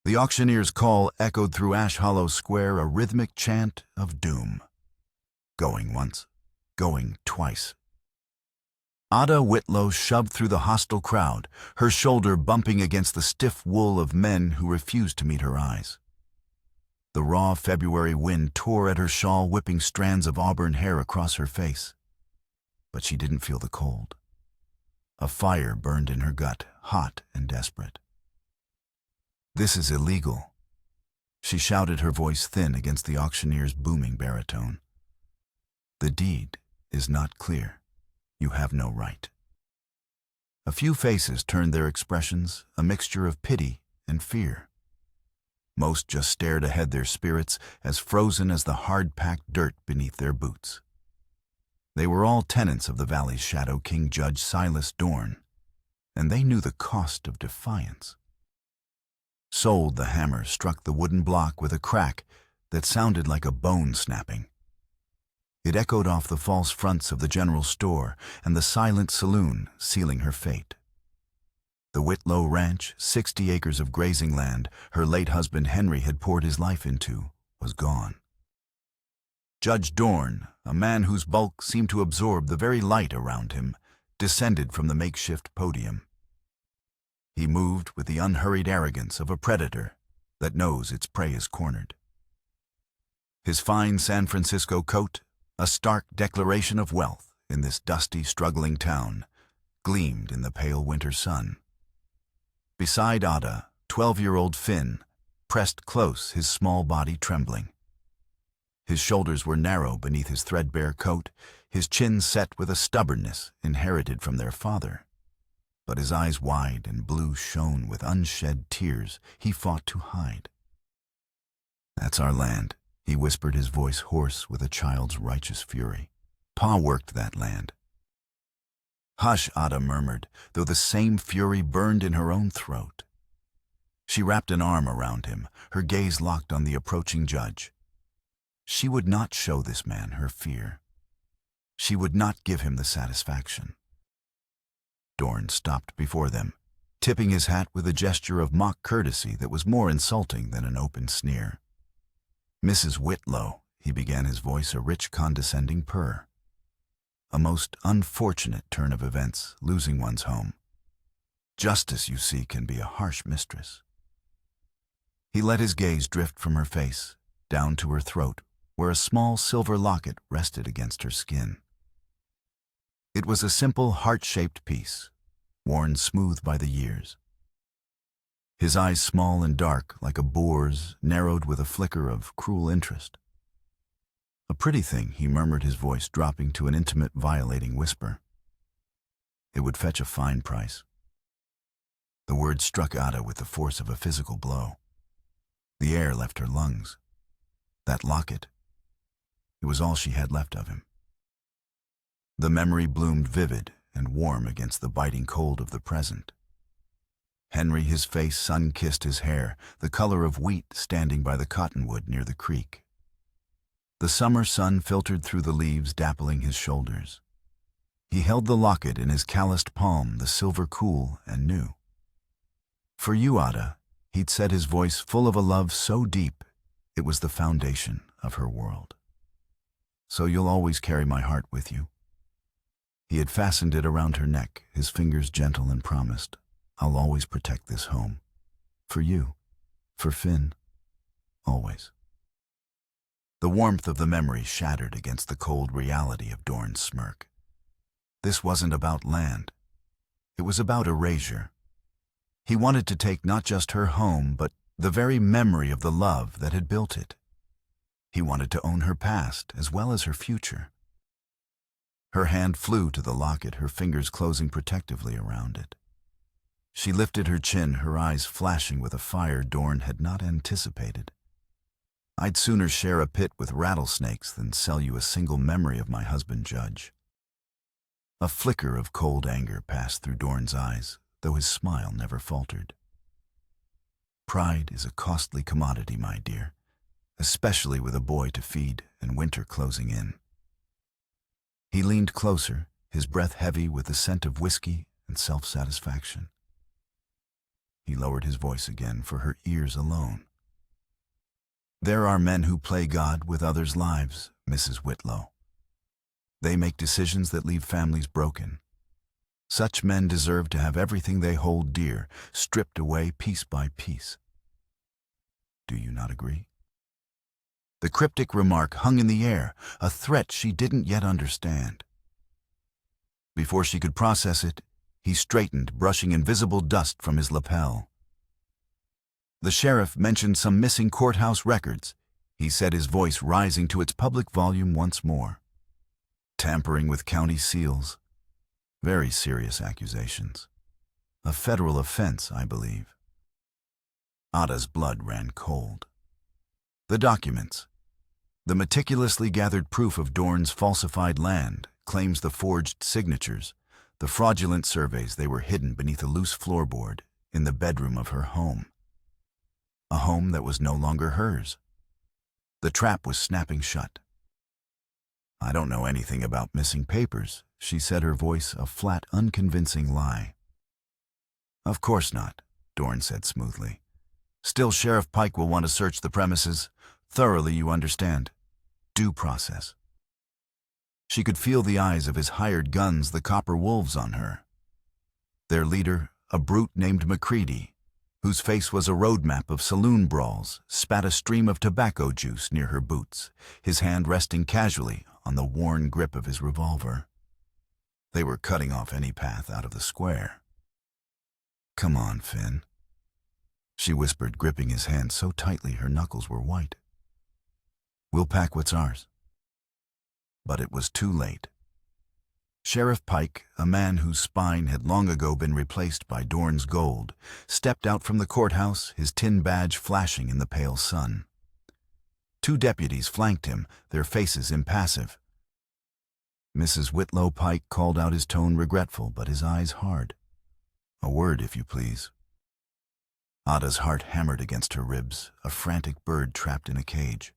The auctioneer's call echoed through Ash Hollow Square, a rhythmic chant of doom. Going once, going twice. Ada Whitlow shoved through the hostile crowd, her shoulder bumping against the stiff wool of men who refused to meet her eyes. The raw February wind tore at her shawl, whipping strands of auburn hair across her face. But she didn't feel the cold. A fire burned in her gut, hot and desperate. "This is illegal," she shouted, her voice thin against the auctioneer's booming baritone. "The deed is not clear. You have no right." A few faces turned their expressions, a mixture of pity and fear. Most just stared ahead, their spirits as frozen as the hard-packed dirt beneath their boots. They were all tenants of the valley's shadow, King Judge Silas Dorn, and they knew the cost of defiance. Sold, the hammer struck the wooden block with a crack that sounded like a bone snapping. It echoed off the false fronts of the general store and the silent saloon, sealing her fate. The Whitlow Ranch, 60 acres of grazing land her late husband Henry had poured his life into, was gone. Judge Dorn, a man whose bulk seemed to absorb the very light around him, descended from the makeshift podium. He moved with the unhurried arrogance of a predator that knows its prey is cornered. His fine San Francisco coat, a stark declaration of wealth in this dusty, struggling town, gleamed in the pale winter sun. Beside Ada, 12-year-old Finn pressed close, his small body trembling. His shoulders were narrow beneath his threadbare coat, his chin set with a stubbornness inherited from their father. But his eyes, wide and blue, shone with unshed tears he fought to hide. "That's our land," he whispered, his voice hoarse with a child's righteous fury. "Pa worked that land." "Hush," Ada murmured, though the same fury burned in her own throat. She wrapped an arm around him, her gaze locked on the approaching judge. She would not show this man her fear. She would not give him the satisfaction. Dorn stopped before them, tipping his hat with a gesture of mock courtesy that was more insulting than an open sneer. "Mrs. Whitlow," he began, his voice a rich, condescending purr. "A most unfortunate turn of events, losing one's home. Justice, you see, can be a harsh mistress." He let his gaze drift from her face, down to her throat, where a small silver locket rested against her skin. It was a simple, heart-shaped piece, worn smooth by the years. His eyes, small and dark like a boar's, narrowed with a flicker of cruel interest. "A pretty thing," he murmured, his voice dropping to an intimate, violating whisper. "It would fetch a fine price." The word struck Ada with the force of a physical blow. The air left her lungs. That locket, it was all she had left of him. The memory bloomed vivid and warm against the biting cold of the present. Henry, his face sun-kissed, his hair the color of wheat, standing by the cottonwood near the creek. The summer sun filtered through the leaves, dappling his shoulders. He held the locket in his calloused palm, the silver cool and new. "For you, Ada," he'd said, his voice full of a love so deep it was the foundation of her world. "So you'll always carry my heart with you." He had fastened it around her neck, his fingers gentle, and promised, "I'll always protect this home. For you, for Finn, always." The warmth of the memory shattered against the cold reality of Dorn's smirk. This wasn't about land. It was about erasure. He wanted to take not just her home, but the very memory of the love that had built it. He wanted to own her past as well as her future. Her hand flew to the locket, her fingers closing protectively around it. She lifted her chin, her eyes flashing with a fire Dorn had not anticipated. "I'd sooner share a pit with rattlesnakes than sell you a single memory of my husband, Judge." A flicker of cold anger passed through Dorn's eyes, though his smile never faltered. "Pride is a costly commodity, my dear, especially with a boy to feed and winter closing in." He leaned closer, his breath heavy with the scent of whiskey and self-satisfaction. He lowered his voice again for her ears alone. There are men who play God with others' lives, Mrs. Whitlow. They make decisions that leave families broken. Such men deserve to have everything they hold dear stripped away piece by piece. Do you not agree? The cryptic remark hung in the air, a threat she didn't yet understand. Before she could process it, he straightened, brushing invisible dust from his lapel. The sheriff mentioned some missing courthouse records, he said, his voice rising to its public volume once more. Tampering with county seals. Very serious accusations. A federal offense, I believe. Ada's blood ran cold. The documents. The meticulously gathered proof of Dorn's falsified land, claims the forged signatures, the fraudulent surveys. They were hidden beneath a loose floorboard in the bedroom of her home. A home that was no longer hers. The trap was snapping shut. I don't know anything about missing papers, she said, her voice a flat, unconvincing lie. Of course not, Dorn said smoothly. Still, Sheriff Pike will want to search the premises. Thoroughly, you understand. Due process. She could feel the eyes of his hired guns, the copper wolves, on her. Their leader, a brute named McCready, whose face was a roadmap of saloon brawls, spat a stream of tobacco juice near her boots, his hand resting casually on the worn grip of his revolver. They were cutting off any path out of the square. Come on, Finn, she whispered, gripping his hand so tightly her knuckles were white. We'll pack what's ours. But it was too late. Sheriff Pike, a man whose spine had long ago been replaced by Dorn's gold, stepped out from the courthouse, his tin badge flashing in the pale sun. Two deputies flanked him, their faces impassive. Mrs. Whitlow, Pike called out, his tone regretful, but his eyes hard. A word, if you please. Ada's heart hammered against her ribs, a frantic bird trapped in a cage.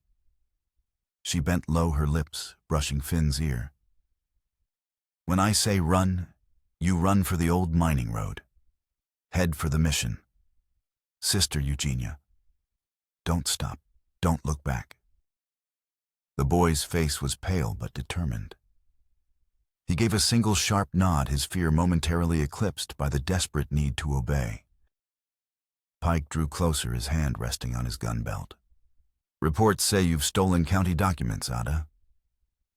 She bent low, her lips brushing Finn's ear. When I say run, you run for the old mining road. Head for the mission. Sister Eugenia. Don't stop. Don't look back. The boy's face was pale but determined. He gave a single sharp nod, his fear momentarily eclipsed by the desperate need to obey. Pike drew closer, his hand resting on his gun belt. Reports say you've stolen county documents, Ada.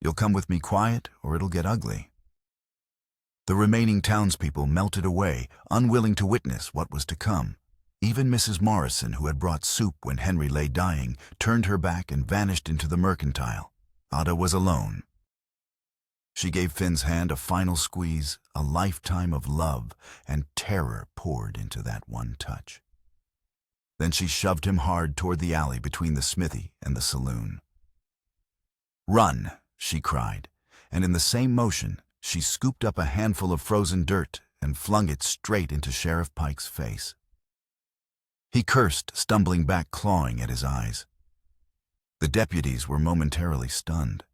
You'll come with me quiet, or it'll get ugly. The remaining townspeople melted away, unwilling to witness what was to come. Even Mrs. Morrison, who had brought soup when Henry lay dying, turned her back and vanished into the mercantile. Ada was alone. She gave Finn's hand a final squeeze, a lifetime of love and terror poured into that one touch. Then she shoved him hard toward the alley between the smithy and the saloon. Run, she cried, and in the same motion, she scooped up a handful of frozen dirt and flung it straight into Sheriff Pike's face. He cursed, stumbling back, clawing at his eyes. The deputies were momentarily stunned.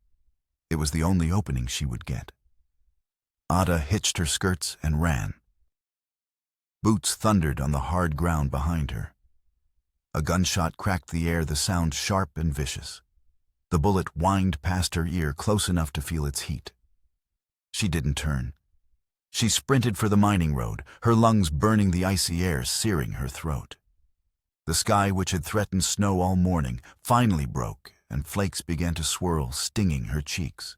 It was the only opening she would get. Ada hitched her skirts and ran. Boots thundered on the hard ground behind her. A gunshot cracked the air, the sound sharp and vicious. The bullet whined past her ear, close enough to feel its heat. She didn't turn. She sprinted for the mining road, her lungs burning, the icy air searing her throat. The sky, which had threatened snow all morning, finally broke, and flakes began to swirl, stinging her cheeks.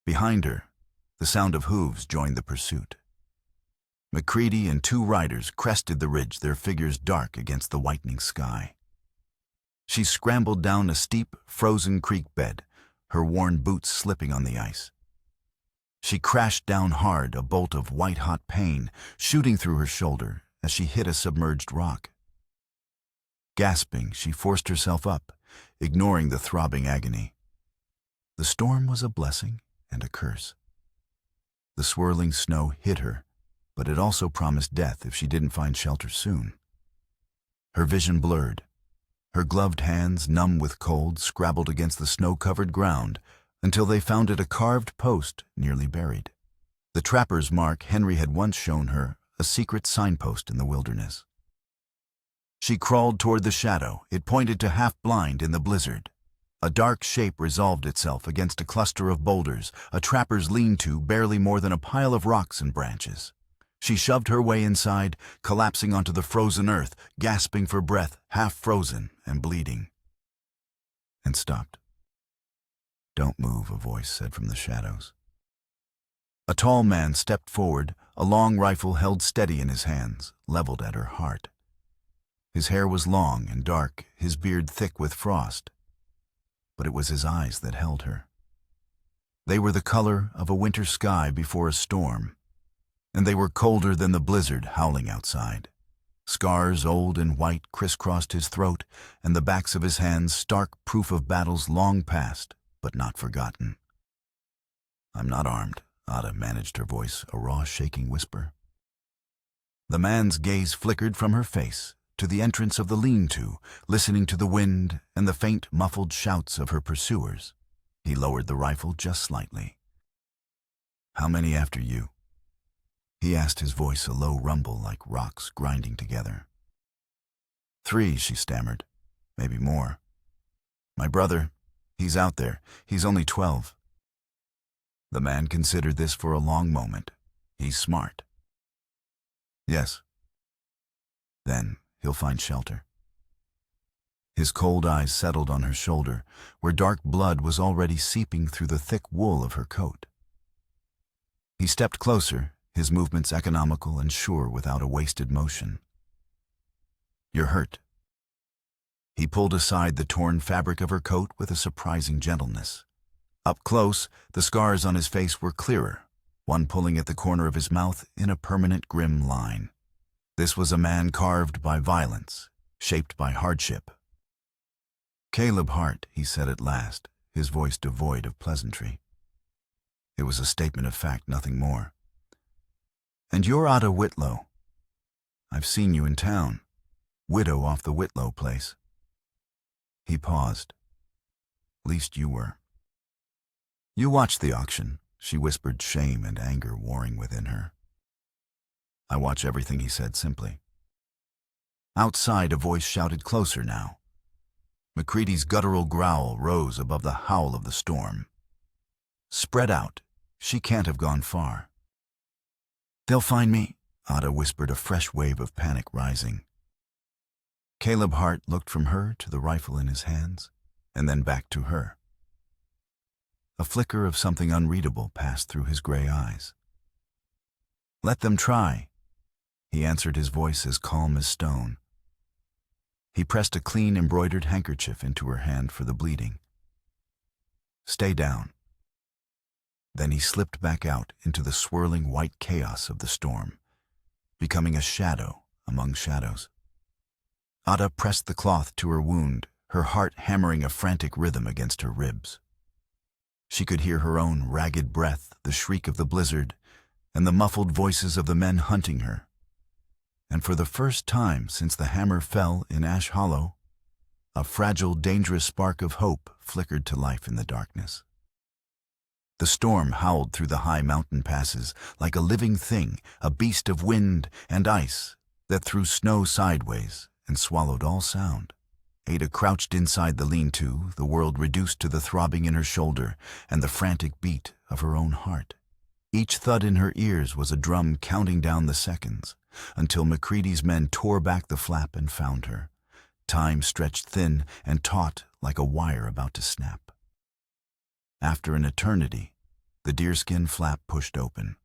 Behind her, the sound of hooves joined the pursuit. McCready and two riders crested the ridge, their figures dark against the whitening sky. She scrambled down a steep, frozen creek bed, her worn boots slipping on the ice. She crashed down hard, a bolt of white-hot pain shooting through her shoulder as she hit a submerged rock. Gasping, she forced herself up, ignoring the throbbing agony. The storm was a blessing and a curse. The swirling snow hit her, but it also promised death if she didn't find shelter soon. Her vision blurred. Her gloved hands, numb with cold, scrabbled against the snow-covered ground until they found it, a carved post nearly buried. The trapper's mark Henry had once shown her, a secret signpost in the wilderness. She crawled toward the shadow. It pointed to half-blind in the blizzard. A dark shape resolved itself against a cluster of boulders, a trapper's lean-to barely more than a pile of rocks and branches. She shoved her way inside, collapsing onto the frozen earth, gasping for breath, half frozen and bleeding. And stopped. "Don't move," a voice said from the shadows. A tall man stepped forward, a long rifle held steady in his hands, leveled at her heart. His hair was long and dark, his beard thick with frost. But it was his eyes that held her. They were the color of a winter sky before a storm, and they were colder than the blizzard howling outside. Scars, old and white, crisscrossed his throat, and the backs of his hands stark proof of battles long past, but not forgotten. "I'm not armed," Ada managed her voice, a raw, shaking whisper. The man's gaze flickered from her face to the entrance of the lean-to, listening to the wind and the faint, muffled shouts of her pursuers. He lowered the rifle just slightly. "How many after you?" He asked, his voice a low rumble like rocks grinding together. "3," she stammered. "Maybe more. My brother, he's out there. He's only 12. The man considered this for a long moment. "He's smart." "Yes." "Then he'll find shelter." His cold eyes settled on her shoulder, where dark blood was already seeping through the thick wool of her coat. He stepped closer, his movements economical and sure without a wasted motion. "You're hurt." He pulled aside the torn fabric of her coat with a surprising gentleness. Up close, the scars on his face were clearer, one pulling at the corner of his mouth in a permanent grim line. This was a man carved by violence, shaped by hardship. "Caleb Hart," he said at last, his voice devoid of pleasantry. It was a statement of fact, nothing more. "And you're Ada Whitlow. I've seen you in town. Widow off the Whitlow place." He paused. "Least you were." "You watched the auction," she whispered, shame and anger warring within her. "I watch everything," he said simply. Outside, a voice shouted closer now. McCready's guttural growl rose above the howl of the storm. "Spread out. She can't have gone far." "They'll find me," Ada whispered, a fresh wave of panic rising. Caleb Hart looked from her to the rifle in his hands, and then back to her. A flicker of something unreadable passed through his gray eyes. "Let them try," he answered, his voice as calm as stone. He pressed a clean embroidered handkerchief into her hand for the bleeding. "Stay down." Then he slipped back out into the swirling white chaos of the storm, becoming a shadow among shadows. Ada pressed the cloth to her wound, her heart hammering a frantic rhythm against her ribs. She could hear her own ragged breath, the shriek of the blizzard, and the muffled voices of the men hunting her. And for the first time since the hammer fell in Ash Hollow, a fragile, dangerous spark of hope flickered to life in the darkness. The storm howled through the high mountain passes like a living thing, a beast of wind and ice that threw snow sideways and swallowed all sound. Ada crouched inside the lean-to, the world reduced to the throbbing in her shoulder and the frantic beat of her own heart. Each thud in her ears was a drum counting down the seconds, until McCready's men tore back the flap and found her, time stretched thin and taut like a wire about to snap. After an eternity, the deerskin flap pushed open.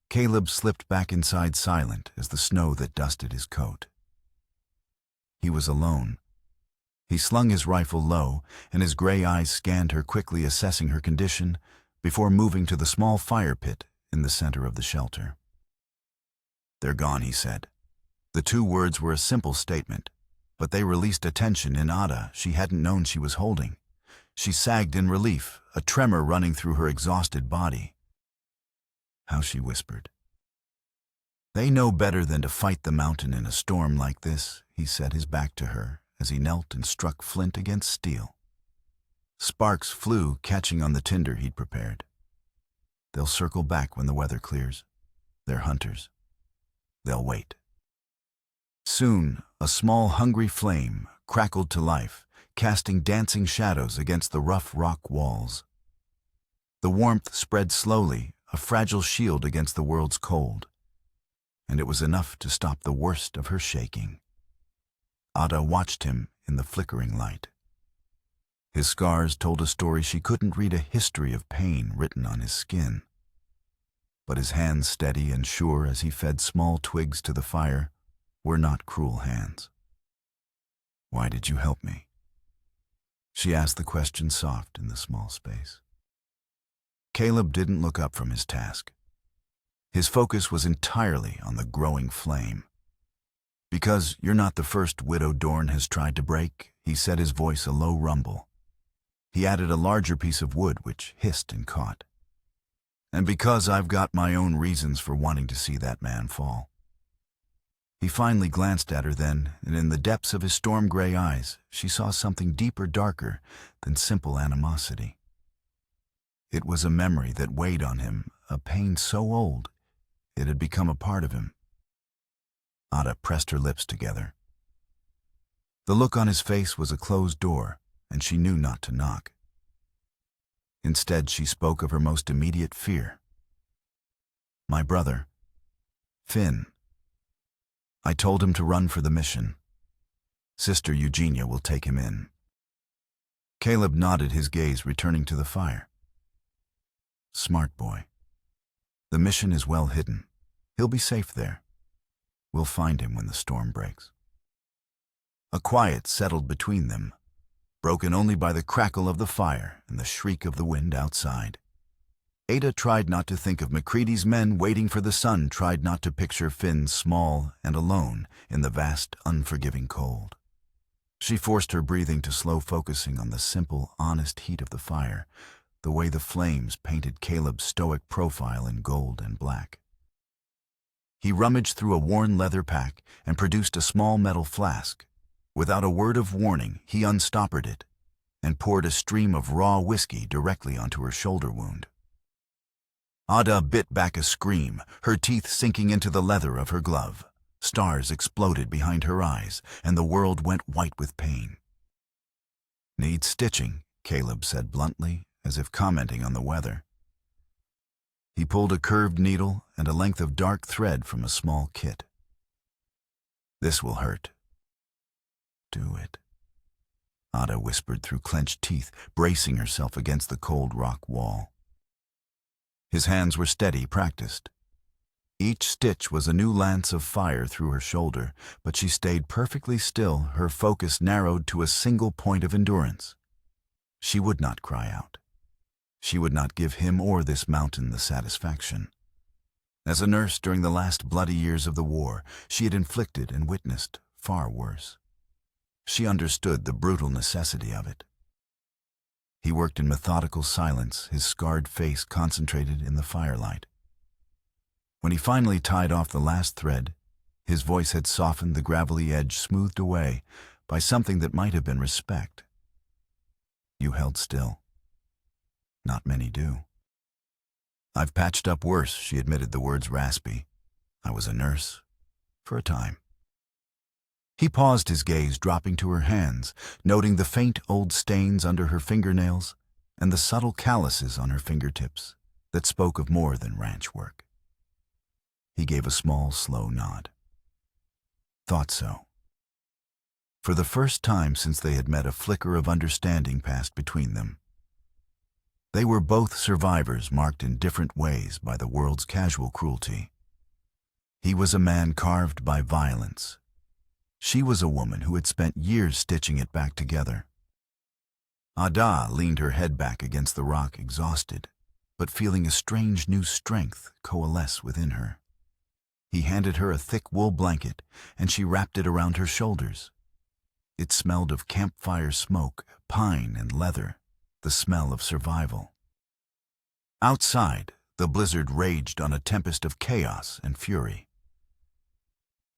Caleb slipped back inside, silent as the snow that dusted his coat. He was alone. He slung his rifle low, and his gray eyes scanned her, quickly assessing her condition before moving to the small fire pit in the center of the shelter. "They're gone," he said. The two words were a simple statement, but they released a tension in Ada she hadn't known she was holding. She sagged in relief, a tremor running through her exhausted body. "How?" she whispered. "They know better than to fight the mountain in a storm like this," he set his back to her as he knelt and struck flint against steel. Sparks flew, catching on the tinder he'd prepared. "They'll circle back when the weather clears. They're hunters." They'll wait. Soon, a small hungry flame crackled to life, casting dancing shadows against the rough rock walls. The warmth spread slowly, a fragile shield against the world's cold, and it was enough to stop the worst of her shaking. Ada watched him in the flickering light. His scars told a story she couldn't read, a history of pain written on his skin. But his hands, steady and sure as he fed small twigs to the fire, were not cruel hands. "Why did you help me?" She asked the question soft in the small space. Caleb didn't look up from his task. His focus was entirely on the growing flame. "Because you're not the first widow Dorn has tried to break," he said, his voice a low rumble. He added a larger piece of wood which hissed and caught. "And because I've got my own reasons for wanting to see that man fall." He finally glanced at her then, and in the depths of his storm-gray eyes, she saw something deeper, darker than simple animosity. It was a memory that weighed on him, a pain so old it had become a part of him. Ada pressed her lips together. The look on his face was a closed door, and she knew not to knock. Instead, she spoke of her most immediate fear. "My brother, Finn. I told him to run for the mission. Sister Eugenia will take him in." Caleb nodded, his gaze returning to the fire. "Smart boy. The mission is well hidden. He'll be safe there. We'll find him when the storm breaks." A quiet settled between them, broken only by the crackle of the fire and the shriek of the wind outside. Ada tried not to think of Macready's men waiting for the sun, tried not to picture Finn small and alone in the vast, unforgiving cold. She forced her breathing to slow, focusing on the simple, honest heat of the fire, the way the flames painted Caleb's stoic profile in gold and black. He rummaged through a worn leather pack and produced a small metal flask. Without a word of warning, he unstoppered it and poured a stream of raw whiskey directly onto her shoulder wound. Ada bit back a scream, her teeth sinking into the leather of her glove. Stars exploded behind her eyes, and the world went white with pain. "Needs stitching," Caleb said bluntly, as if commenting on the weather. He pulled a curved needle and a length of dark thread from a small kit. "This will hurt." "Do it," Ada whispered through clenched teeth, bracing herself against the cold rock wall. His hands were steady, practiced. Each stitch was a new lance of fire through her shoulder, but she stayed perfectly still, her focus narrowed to a single point of endurance. She would not cry out. She would not give him or this mountain the satisfaction. As a nurse during the last bloody years of the war, she had inflicted and witnessed far worse. She understood the brutal necessity of it. He worked in methodical silence, his scarred face concentrated in the firelight. When he finally tied off the last thread, his voice had softened, the gravelly edge smoothed away by something that might have been respect. "You held still. Not many do." "I've patched up worse," she admitted, the words raspy. "I was a nurse. For a time." He paused, his gaze dropping to her hands, noting the faint old stains under her fingernails and the subtle calluses on her fingertips that spoke of more than ranch work. He gave a small, slow nod. "Thought so." For the first time since they had met, a flicker of understanding passed between them. They were both survivors, marked in different ways by the world's casual cruelty. He was a man carved by violence. She was a woman who had spent years stitching it back together. Ada leaned her head back against the rock, exhausted, but feeling a strange new strength coalesce within her. He handed her a thick wool blanket, and she wrapped it around her shoulders. It smelled of campfire smoke, pine and leather, the smell of survival. Outside, the blizzard raged on a tempest of chaos and fury.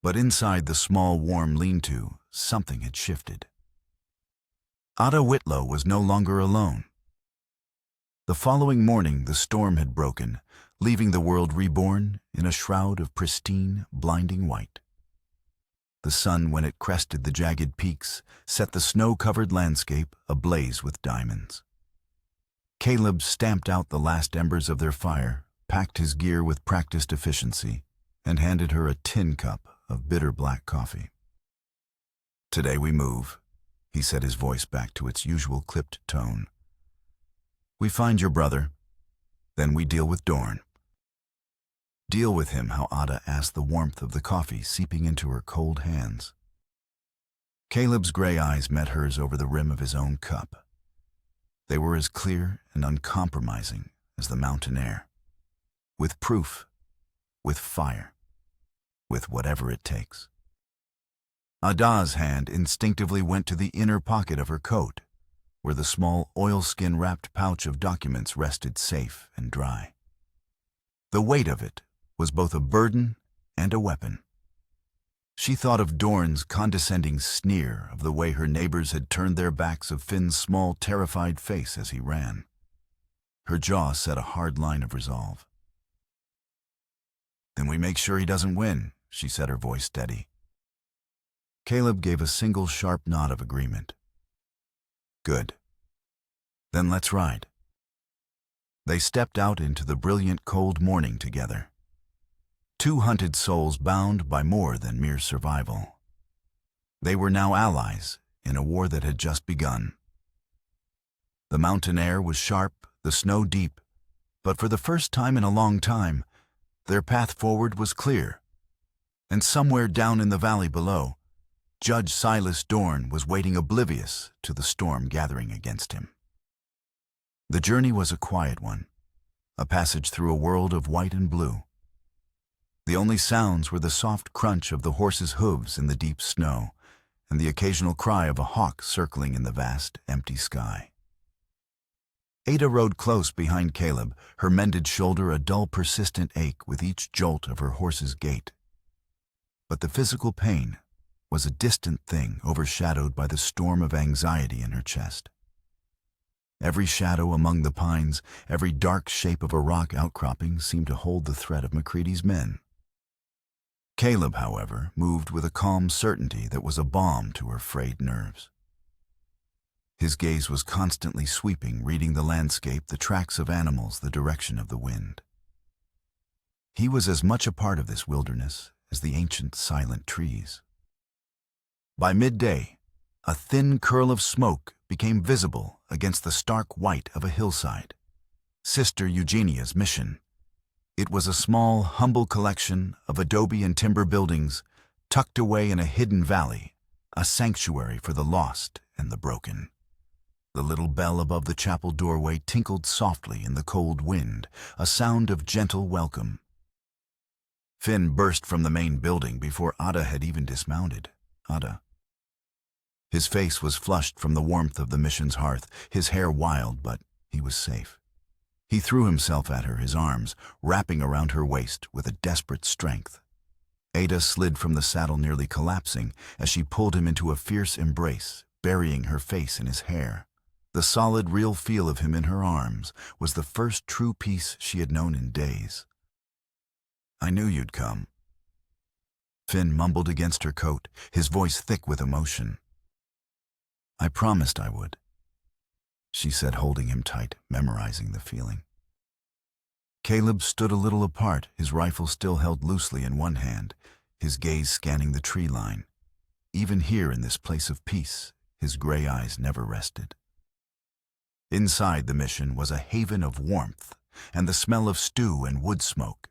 But inside the small, warm lean-to, something had shifted. Ada Whitlow was no longer alone. The following morning, the storm had broken, leaving the world reborn in a shroud of pristine, blinding white. The sun, when it crested the jagged peaks, set the snow-covered landscape ablaze with diamonds. Caleb stamped out the last embers of their fire, packed his gear with practiced efficiency, and handed her a tin cup of bitter black coffee. "Today we move," he set his voice back to its usual clipped tone. "We find your brother, then we deal with Dorn." Deal with him, how Ada asked, the warmth of the coffee seeping into her cold hands. Caleb's gray eyes met hers over the rim of his own cup. They were as clear and uncompromising as the mountain air. With proof, with fire, with whatever it takes. Ada's hand instinctively went to the inner pocket of her coat, where the small oilskin-wrapped pouch of documents rested safe and dry. The weight of it was both a burden and a weapon. She thought of Dorn's condescending sneer, of the way her neighbors had turned their backs, of Finn's small, terrified face as he ran. Her jaw set a hard line of resolve. "Then we make sure he doesn't win," she said, her voice steady. Caleb gave a single sharp nod of agreement. "Good. Then let's ride." They stepped out into the brilliant cold morning together. Two hunted souls bound by more than mere survival. They were now allies in a war that had just begun. The mountain air was sharp, the snow deep, but for the first time in a long time, their path forward was clear. And somewhere down in the valley below, Judge Silas Dorn was waiting oblivious to the storm gathering against him. The journey was a quiet one, a passage through a world of white and blue. The only sounds were the soft crunch of the horses' hooves in the deep snow, and the occasional cry of a hawk circling in the vast, empty sky. Ada rode close behind Caleb, her mended shoulder a dull, persistent ache with each jolt of her horse's gait. But the physical pain was a distant thing, overshadowed by the storm of anxiety in her chest. Every shadow among the pines, every dark shape of a rock outcropping seemed to hold the threat of Macready's men. Caleb, however, moved with a calm certainty that was a balm to her frayed nerves. His gaze was constantly sweeping, reading the landscape, the tracks of animals, the direction of the wind. He was as much a part of this wilderness as the ancient silent trees. By midday, a thin curl of smoke became visible against the stark white of a hillside. Sister Eugenia's mission. It was a small, humble collection of adobe and timber buildings tucked away in a hidden valley, a sanctuary for the lost and the broken. The little bell above the chapel doorway tinkled softly in the cold wind, a sound of gentle welcome. Finn burst from the main building before Ada had even dismounted. Ada. His face was flushed from the warmth of the mission's hearth, his hair wild, but he was safe. He threw himself at her, his arms wrapping around her waist with a desperate strength. Ada slid from the saddle, nearly collapsing, as she pulled him into a fierce embrace, burying her face in his hair. The solid, real feel of him in her arms was the first true peace she had known in days. "I knew you'd come." Finn mumbled against her coat, his voice thick with emotion. "I promised I would," she said, holding him tight, memorizing the feeling. Caleb stood a little apart, his rifle still held loosely in one hand, his gaze scanning the tree line. Even here in this place of peace, his gray eyes never rested. Inside the mission was a haven of warmth and the smell of stew and wood smoke.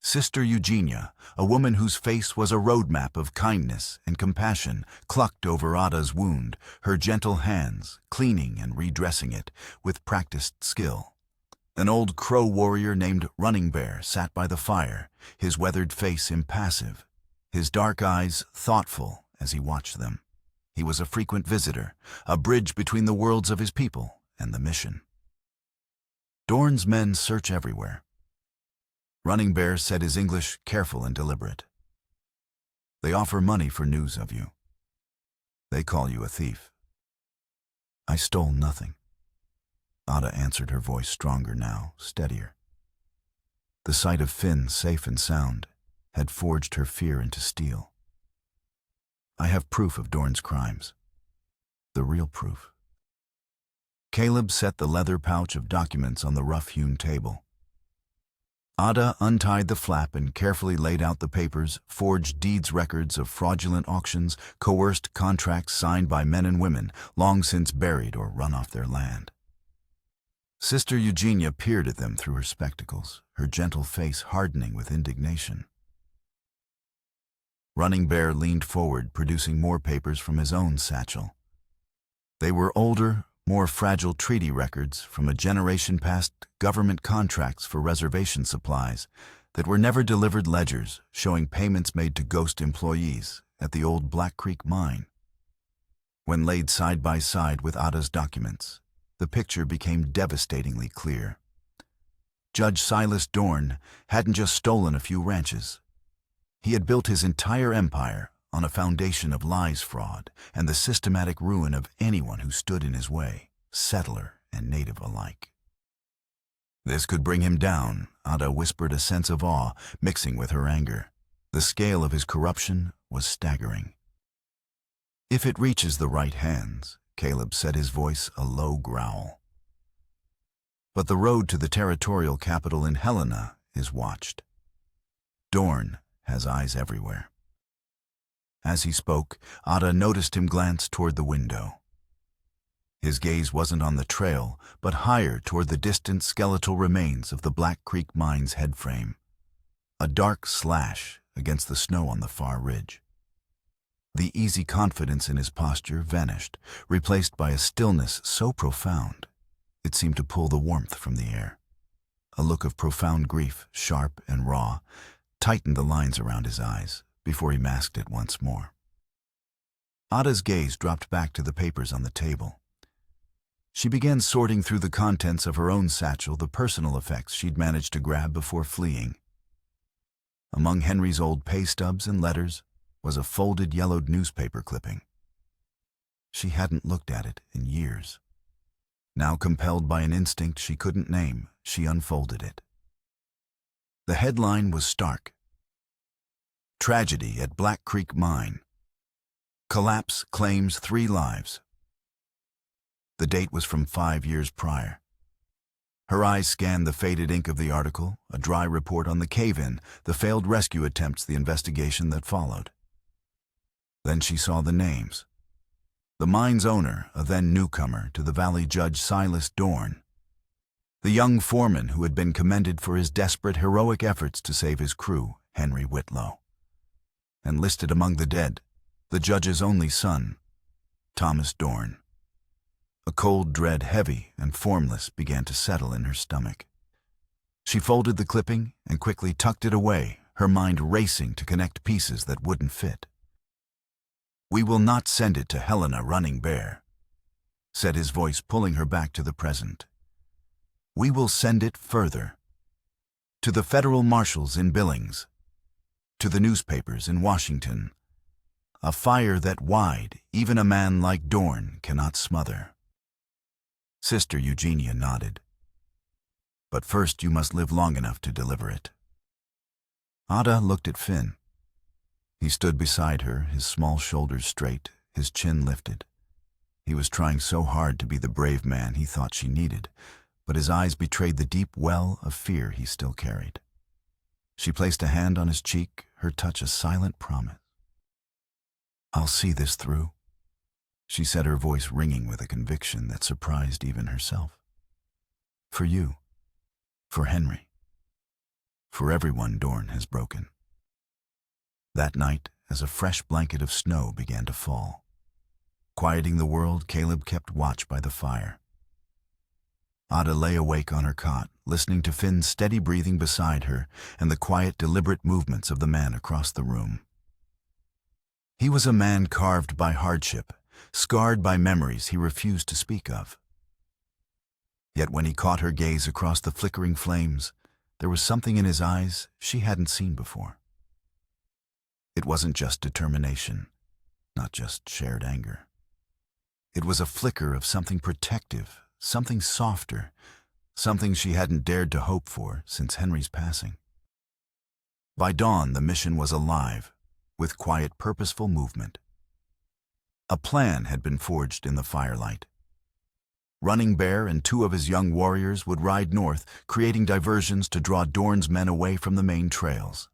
Sister Eugenia, a woman whose face was a roadmap of kindness and compassion, clucked over Ada's wound, her gentle hands cleaning and redressing it with practiced skill. An old crow warrior named Running Bear sat by the fire, his weathered face impassive, his dark eyes thoughtful as he watched them. He was a frequent visitor, a bridge between the worlds of his people and the mission. Dorn's men search everywhere. Running Bear said, his English careful and deliberate. "They offer money for news of you. They call you a thief." "I stole nothing." Ada answered, her voice stronger now, steadier. The sight of Finn safe and sound had forged her fear into steel. I have proof of Dorn's crimes. The real proof. Caleb set the leather pouch of documents on the rough-hewn table. Ada untied the flap and carefully laid out the papers, forged deeds, records of fraudulent auctions, coerced contracts signed by men and women long since buried or run off their land. Sister Eugenia peered at them through her spectacles, her gentle face hardening with indignation. Running Bear leaned forward, producing more papers from his own satchel. They were older, more fragile treaty records from a generation past, government contracts for reservation supplies that were never delivered, ledgers showing payments made to ghost employees at the old Black Creek mine. When laid side by side with Ada's documents, the picture became devastatingly clear. Judge Silas Dorn hadn't just stolen a few ranches. He had built his entire empire on a foundation of lies, fraud, and the systematic ruin of anyone who stood in his way, settler and native alike. This could bring him down, Ada whispered, a sense of awe mixing with her anger. The scale of his corruption was staggering. If it reaches the right hands, Caleb said, his voice a low growl. But the road to the territorial capital in Helena is watched. Dorn has eyes everywhere. As he spoke, Ada noticed him glance toward the window. His gaze wasn't on the trail, but higher toward the distant skeletal remains of the Black Creek mine's headframe, a dark slash against the snow on the far ridge. The easy confidence in his posture vanished, replaced by a stillness so profound it seemed to pull the warmth from the air. A look of profound grief, sharp and raw, tightened the lines around his eyes before he masked it once more. Ada's gaze dropped back to the papers on the table. She began sorting through the contents of her own satchel, the personal effects she'd managed to grab before fleeing. Among Henry's old pay stubs and letters was a folded, yellowed newspaper clipping. She hadn't looked at it in years. Now, compelled by an instinct she couldn't name, she unfolded it. The headline was stark. Tragedy at Black Creek Mine. Collapse claims 3 lives. The date was from 5 years prior. Her eyes scanned the faded ink of the article, a dry report on the cave-in, the failed rescue attempts, the investigation that followed. Then she saw the names. The mine's owner, a then newcomer to the valley, Judge Silas Dorn. The young foreman who had been commended for his desperate, heroic efforts to save his crew, Henry Whitlow. And listed among the dead, the judge's only son, Thomas Dorn. A cold dread, heavy and formless, began to settle in her stomach. She folded the clipping and quickly tucked it away, her mind racing to connect pieces that wouldn't fit. "We will not send it to Helena, Running Bear," said his voice, pulling her back to the present. "We will send it further. To the federal marshals in Billings. To the newspapers in Washington. A fire that wide, even a man like Dorn cannot smother." Sister Eugenia nodded. "But first you must live long enough to deliver it." Ada looked at Finn. He stood beside her, his small shoulders straight, his chin lifted. He was trying so hard to be the brave man he thought she needed, but his eyes betrayed the deep well of fear he still carried. She placed a hand on his cheek, her touch a silent promise. "I'll see this through," she said, her voice ringing with a conviction that surprised even herself. "For you, for Henry, for everyone Dorn has broken." That night, as a fresh blanket of snow began to fall, quieting the world, Caleb kept watch by the fire. Ada lay awake on her cot, listening to Finn's steady breathing beside her and the quiet, deliberate movements of the man across the room. He was a man carved by hardship, scarred by memories he refused to speak of. Yet when he caught her gaze across the flickering flames, there was something in his eyes she hadn't seen before. It wasn't just determination, not just shared anger. It was a flicker of something protective, something softer, something she hadn't dared to hope for since Henry's passing. By dawn, the mission was alive, with quiet, purposeful movement. A plan had been forged in the firelight. Running Bear and 2 of his young warriors would ride north, creating diversions to draw Dorne's men away from the main trails.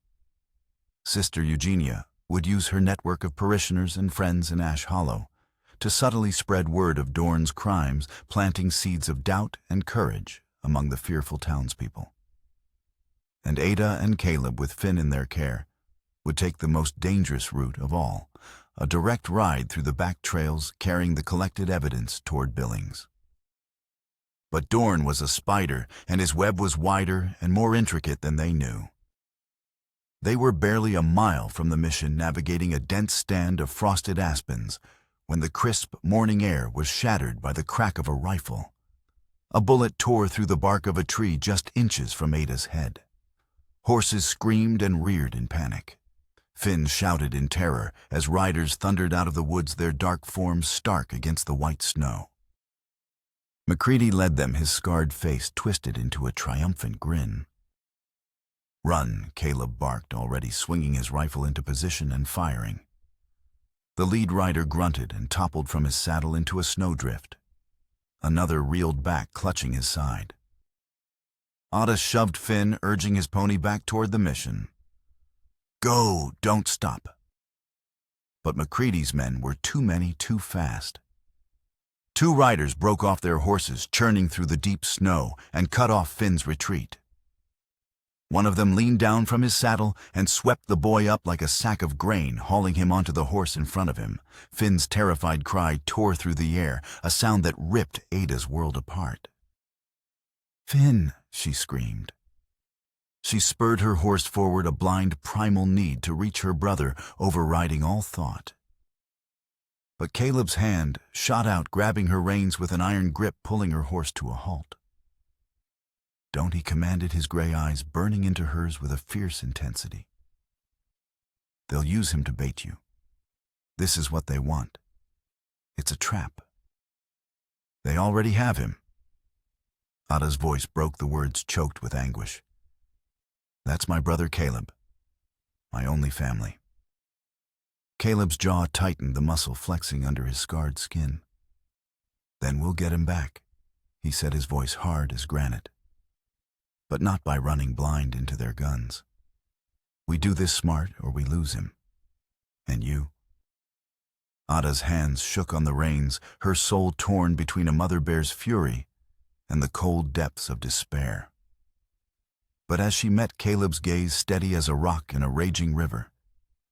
Sister Eugenia would use her network of parishioners and friends in Ash Hollow to subtly spread word of Dorne's crimes, planting seeds of doubt and courage among the fearful townspeople. And Ada and Caleb, with Finn in their care, would take the most dangerous route of all, a direct ride through the back trails carrying the collected evidence toward Billings. But Dorne was a spider, and his web was wider and more intricate than they knew. They were barely a mile from the mission, navigating a dense stand of frosted aspens, when the crisp morning air was shattered by the crack of a rifle. A bullet tore through the bark of a tree just inches from Ada's head. Horses screamed and reared in panic. Finn shouted in terror as riders thundered out of the woods, their dark forms stark against the white snow. Macready led them, his scarred face twisted into a triumphant grin. "Run," Caleb barked, already swinging his rifle into position and firing. The lead rider grunted and toppled from his saddle into a snowdrift. Another reeled back, clutching his side. Ada shoved Finn, urging his pony back toward the mission. "Go, don't stop." But Macready's men were too many, too fast. 2 riders broke off their horses, churning through the deep snow, and cut off Finn's retreat. One of them leaned down from his saddle and swept the boy up like a sack of grain, hauling him onto the horse in front of him. Finn's terrified cry tore through the air, a sound that ripped Ada's world apart. "Finn!" she screamed. She spurred her horse forward, a blind, primal need to reach her brother, overriding all thought. But Caleb's hand shot out, grabbing her reins with an iron grip, pulling her horse to a halt. "Don't," he commanded, his gray eyes burning into hers with a fierce intensity. "They'll use him to bait you. This is what they want. It's a trap. They already have him." Ada's voice broke, the words choked with anguish. "That's my brother Caleb, my only family." Caleb's jaw tightened, the muscle flexing under his scarred skin. "Then we'll get him back," he said, his voice hard as granite. "But not by running blind into their guns. We do this smart or we lose him. And you?" Ada's hands shook on the reins, her soul torn between a mother bear's fury and the cold depths of despair. But as she met Caleb's gaze, steady as a rock in a raging river,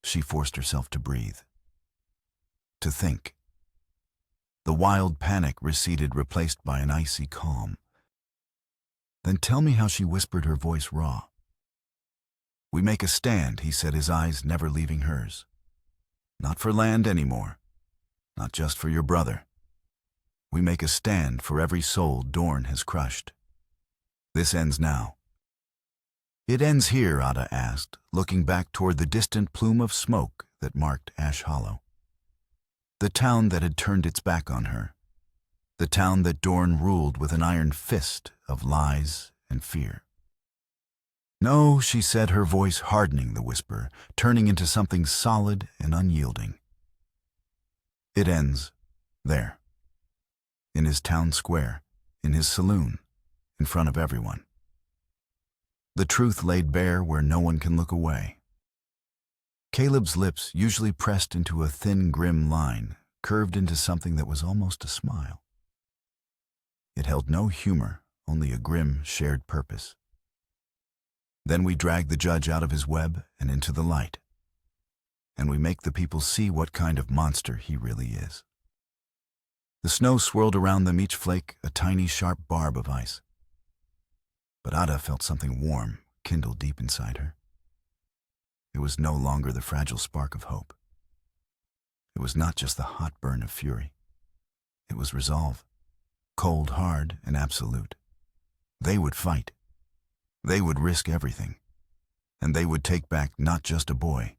she forced herself to breathe, to think. The wild panic receded, replaced by an icy calm. "Then tell me how," she whispered, her voice raw. "We make a stand," he said, his eyes never leaving hers. "Not for land anymore, not just for your brother. We make a stand for every soul Dorne has crushed. This ends now." "It ends here?" Ada asked, looking back toward the distant plume of smoke that marked Ash Hollow. The town that had turned its back on her. The town that Dorne ruled with an iron fist of lies and fear. "No," she said, her voice hardening the whisper, turning into something solid and unyielding. "It ends there. In his town square, in his saloon, in front of everyone. The truth laid bare where no one can look away." Caleb's lips, usually pressed into a thin, grim line, curved into something that was almost a smile. It held no humor, only a grim, shared purpose. "Then we drag the judge out of his web and into the light. And we make the people see what kind of monster he really is." The snow swirled around them, each flake a tiny, sharp barb of ice. But Ada felt something warm kindle deep inside her. It was no longer the fragile spark of hope. It was not just the hot burn of fury. It was resolve, cold, hard, and absolute. They would fight. They would risk everything. And they would take back not just a boy,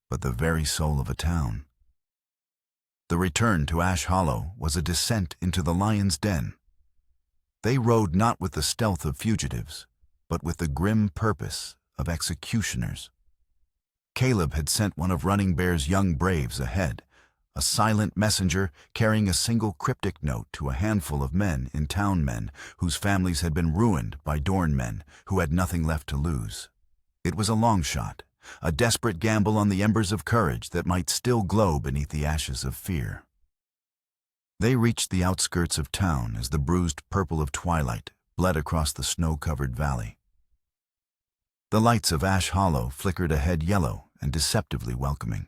but the very soul of a town. The return to Ash Hollow was a descent into the lion's den. They rode not with the stealth of fugitives, but with the grim purpose of executioners. Caleb had sent one of Running Bear's young braves ahead, a silent messenger carrying a single cryptic note to a handful of men in town, men whose families had been ruined by Dorn men who had nothing left to lose. It was a long shot, a desperate gamble on the embers of courage that might still glow beneath the ashes of fear. They reached the outskirts of town as the bruised purple of twilight bled across the snow-covered valley. The lights of Ash Hollow flickered ahead, yellow and deceptively welcoming.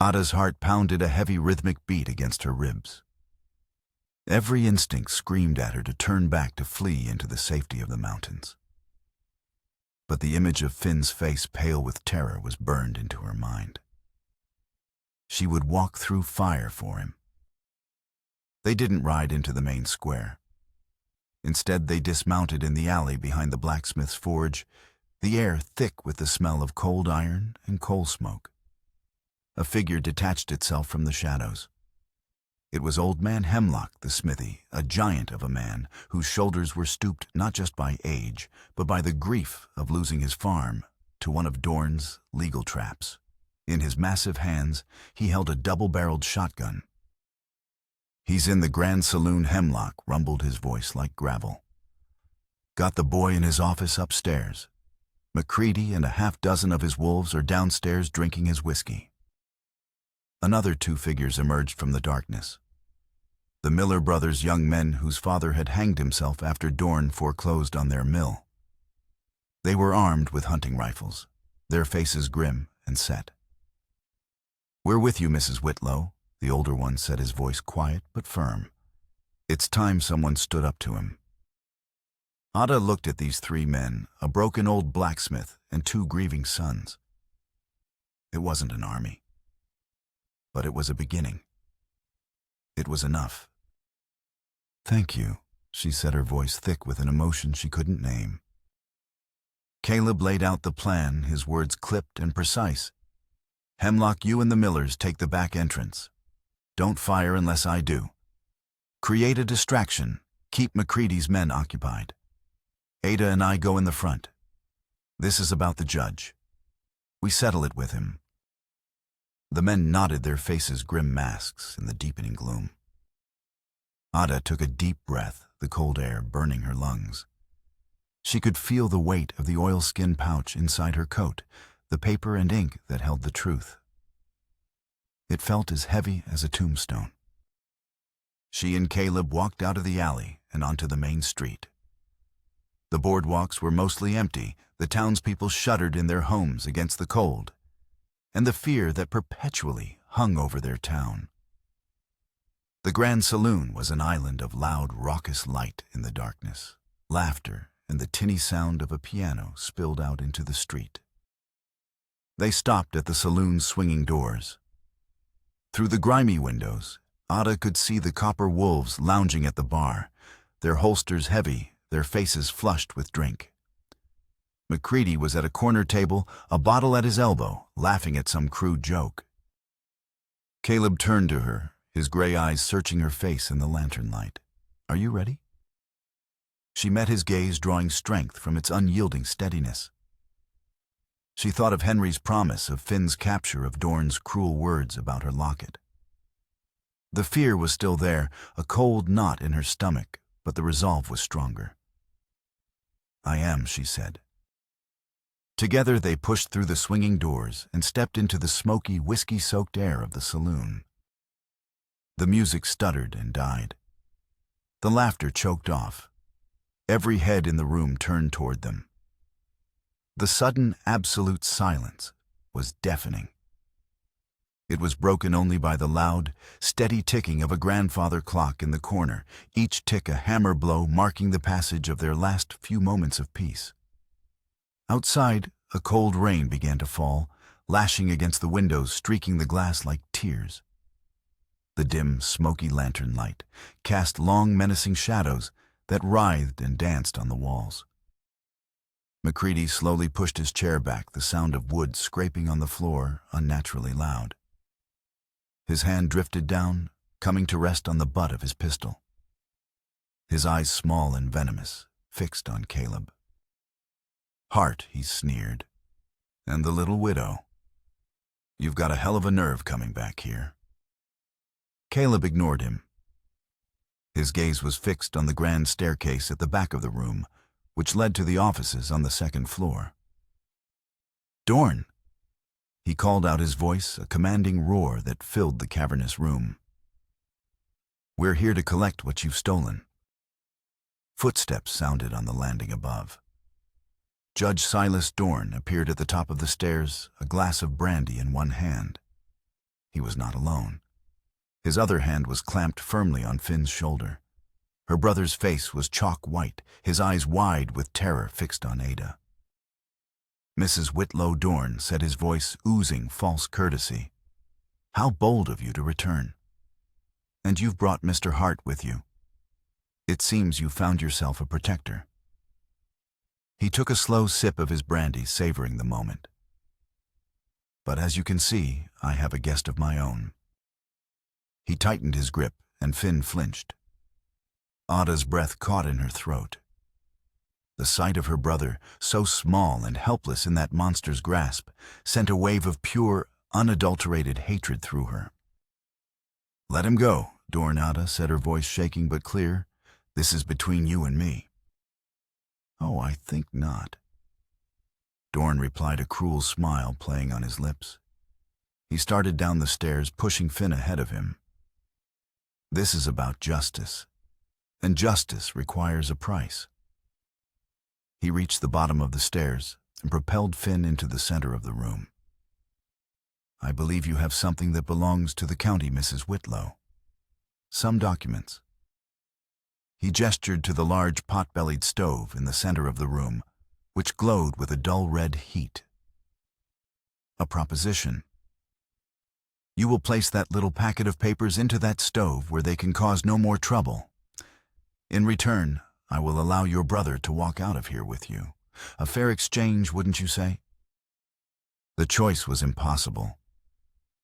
Ada's heart pounded a heavy rhythmic beat against her ribs. Every instinct screamed at her to turn back, to flee into the safety of the mountains. But the image of Finn's face, pale with terror, was burned into her mind. She would walk through fire for him. They didn't ride into the main square. Instead, they dismounted in the alley behind the blacksmith's forge, the air thick with the smell of cold iron and coal smoke. A figure detached itself from the shadows. It was Old Man Hemlock, the smithy, a giant of a man whose shoulders were stooped not just by age, but by the grief of losing his farm to one of Dorn's legal traps. In his massive hands, he held a double-barreled shotgun. "He's in the Grand Saloon," Hemlock rumbled, his voice like gravel. "Got the boy in his office upstairs. McCready and a half-dozen of his wolves are downstairs drinking his whiskey." Another two figures emerged from the darkness. The Miller brothers, young men whose father had hanged himself after Dorn foreclosed on their mill. They were armed with hunting rifles, their faces grim and set. "We're with you, Mrs. Whitlow," the older one said, his voice quiet but firm. It's time someone stood up to him. Ada looked at these three men, a broken old blacksmith and two grieving sons. It wasn't an army. But it was a beginning. It was enough. "Thank you," she said, her voice thick with an emotion she couldn't name. Caleb laid out the plan, his words clipped and precise. "Hemlock, you and the Millers take the back entrance. Don't fire unless I do. Create a distraction. Keep McCready's men occupied. Ada and I go in the front. This is about the judge. We settle it with him." The men nodded, their faces grim masks in the deepening gloom. Ada took a deep breath, the cold air burning her lungs. She could feel the weight of the oilskin pouch inside her coat, the paper and ink that held the truth. It felt as heavy as a tombstone. She and Caleb walked out of the alley and onto the main street. The boardwalks were mostly empty, the townspeople shuddered in their homes against the cold and the fear that perpetually hung over their town. The Grand Saloon was an island of loud, raucous light in the darkness. Laughter and the tinny sound of a piano spilled out into the street. They stopped at the saloon's swinging doors. Through the grimy windows, Ada could see the copper wolves lounging at the bar, their holsters heavy, their faces flushed with drink. McCready was at a corner table, a bottle at his elbow, laughing at some crude joke. Caleb turned to her, his gray eyes searching her face in the lantern light. "Are you ready?" She met his gaze, drawing strength from its unyielding steadiness. She thought of Henry's promise, of Finn's capture, of Dorn's cruel words about her locket. The fear was still there, a cold knot in her stomach, but the resolve was stronger. "I am," she said. Together they pushed through the swinging doors and stepped into the smoky, whiskey-soaked air of the saloon. The music stuttered and died. The laughter choked off. Every head in the room turned toward them. The sudden, absolute silence was deafening. It was broken only by the loud, steady ticking of a grandfather clock in the corner, each tick a hammer blow marking the passage of their last few moments of peace. Outside, a cold rain began to fall, lashing against the windows, streaking the glass like tears. The dim, smoky lantern light cast long, menacing shadows that writhed and danced on the walls. McCready slowly pushed his chair back, the sound of wood scraping on the floor unnaturally loud. His hand drifted down, coming to rest on the butt of his pistol. his eyes small and venomous, fixed on Caleb. "Heart," he sneered. "And the little widow. You've got a hell of a nerve coming back here." Caleb ignored him. His gaze was fixed on the grand staircase at the back of the room, which led to the offices on the second floor. "Dorn!" He called out, his voice a commanding roar that filled the cavernous room. "We're here to collect what you've stolen." Footsteps sounded on the landing above. Judge Silas Dorn appeared at the top of the stairs, a glass of brandy in one hand. He was not alone. His other hand was clamped firmly on Finn's shoulder. Her brother's face was chalk white, his eyes wide with terror fixed on Ada. "Mrs. Whitlow Dorn," said, his voice oozing false courtesy. "How bold of you to return. And you've brought Mr. Hart with you. It seems you found yourself a protector." He took a slow sip of his brandy, savoring the moment. "But as you can see, I have a guest of my own." He tightened his grip, and Finn flinched. Ada's breath caught in her throat. The sight of her brother, so small and helpless in that monster's grasp, sent a wave of pure, unadulterated hatred through her. "Let him go," Dorn Ada said, her voice shaking but clear. "This is between you and me." "Oh, I think not." Dorn replied, a cruel smile playing on his lips. He started down the stairs, pushing Finn ahead of him. "This is about justice, and justice requires a price." He reached the bottom of the stairs and propelled Finn into the center of the room. "I believe you have something that belongs to the county, Mrs. Whitlow. Some documents." He gestured to the large pot-bellied stove in the center of the room, which glowed with a dull red heat. "A proposition. You will place that little packet of papers into that stove where they can cause no more trouble. In return, I will allow your brother to walk out of here with you. A fair exchange, wouldn't you say?" The choice was impossible.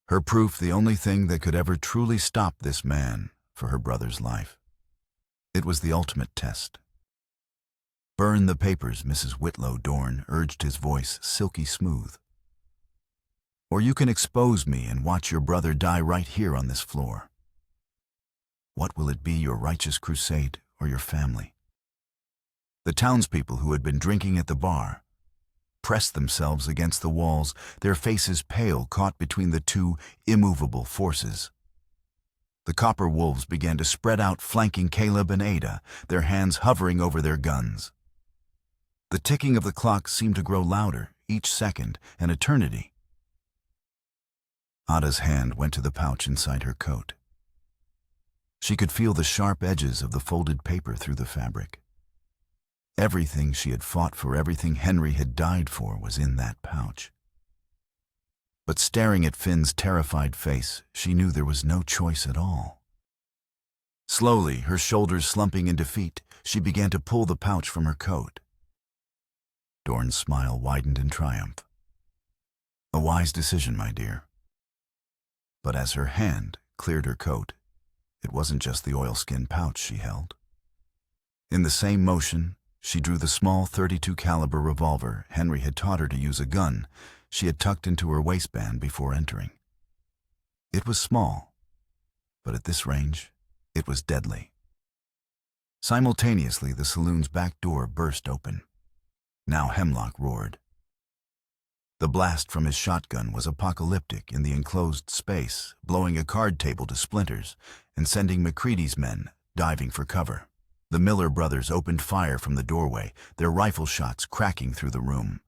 Her proof the only thing that could ever truly stop this man for her brother's life. It was the ultimate test. "Burn the papers," Mrs. Whitlow Dorn urged, his voice silky smooth. "Or you can expose me and watch your brother die right here on this floor. What will it be, your righteous crusade or your family?" The townspeople who had been drinking at the bar pressed themselves against the walls, their faces pale, caught between the two immovable forces. The copper wolves began to spread out, flanking Caleb and Ada, their hands hovering over their guns. The ticking of the clock seemed to grow louder, each second an eternity. Ada's hand went to the pouch inside her coat. She could feel the sharp edges of the folded paper through the fabric. Everything she had fought for, everything Henry had died for, was in that pouch. But staring at Finn's terrified face, she knew there was no choice at all. Slowly, her shoulders slumping in defeat, she began to pull the pouch from her coat. Dorn's smile widened in triumph. "A wise decision, my dear." But as her hand cleared her coat, it wasn't just the oilskin pouch she held. In the same motion, she drew the small .32 caliber revolver Henry had taught her to use, a gun she had tucked into her waistband before entering. It was small, but at this range, it was deadly. Simultaneously, the saloon's back door burst open. Now Hemlock roared. The blast from his shotgun was apocalyptic in the enclosed space, blowing a card table to splinters and sending McCready's men diving for cover. The Miller brothers opened fire from the doorway, their rifle shots cracking through the room.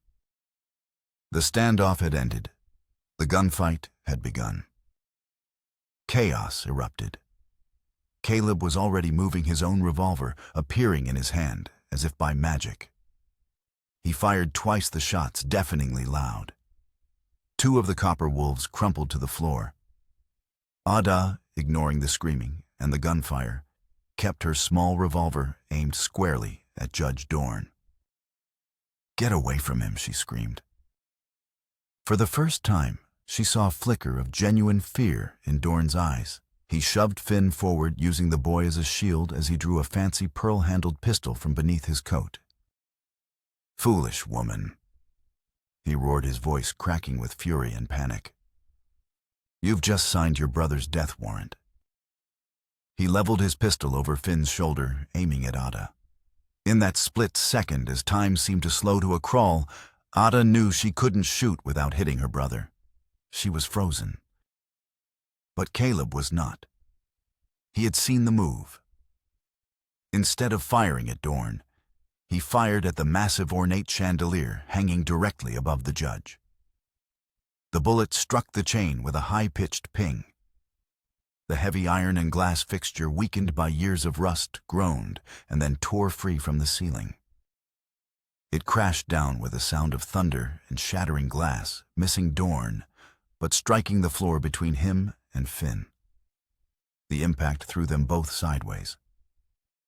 The standoff had ended. The gunfight had begun. Chaos erupted. Caleb was already moving his own revolver, appearing in his hand, as if by magic. He fired twice the shots, deafeningly loud. Two of the copper wolves crumpled to the floor. Ada, ignoring the screaming and the gunfire, kept her small revolver aimed squarely at Judge Dorn. "Get away from him," she screamed. For the first time, she saw a flicker of genuine fear in Dorn's eyes. He shoved Finn forward, using the boy as a shield as he drew a fancy pearl-handled pistol from beneath his coat. "Foolish woman," he roared, his voice cracking with fury and panic. "You've just signed your brother's death warrant." He leveled his pistol over Finn's shoulder, aiming at Ada. In that split second, as time seemed to slow to a crawl, Ada knew she couldn't shoot without hitting her brother. She was frozen. But Caleb was not. He had seen the move. Instead of firing at Dorn, he fired at the massive ornate chandelier hanging directly above the judge. The bullet struck the chain with a high-pitched ping. The heavy iron and glass fixture, weakened by years of rust, groaned and then tore free from the ceiling. It crashed down with a sound of thunder and shattering glass, missing Dorn, but striking the floor between him and Finn. The impact threw them both sideways.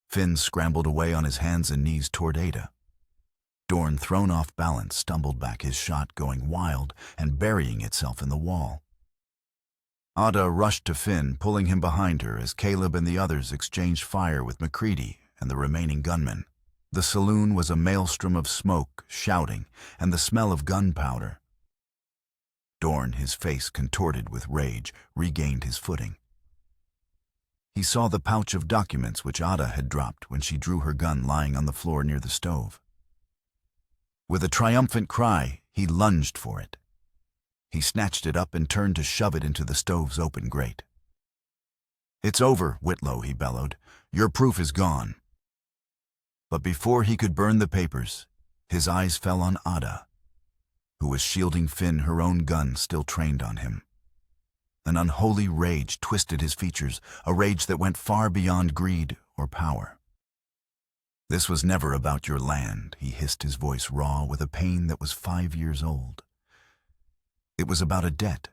Finn scrambled away on his hands and knees toward Ada. Dorn, thrown off balance, stumbled back, his shot going wild and burying itself in the wall. Ada rushed to Finn, pulling him behind her as Caleb and the others exchanged fire with McCready and the remaining gunmen. The saloon was a maelstrom of smoke, shouting, and the smell of gunpowder. Dorn, his face contorted with rage, regained his footing. He saw the pouch of documents which Ada had dropped when she drew her gun, lying on the floor near the stove. With a triumphant cry, he lunged for it. He snatched it up and turned to shove it into the stove's open grate. "It's over, Whitlow," he bellowed. "Your proof is gone." But before he could burn the papers, his eyes fell on Ada, who was shielding Finn, her own gun still trained on him. An unholy rage twisted his features, a rage that went far beyond greed or power. "This was never about your land," he hissed, his voice raw with a pain that was 5 years old. "It was about a debt.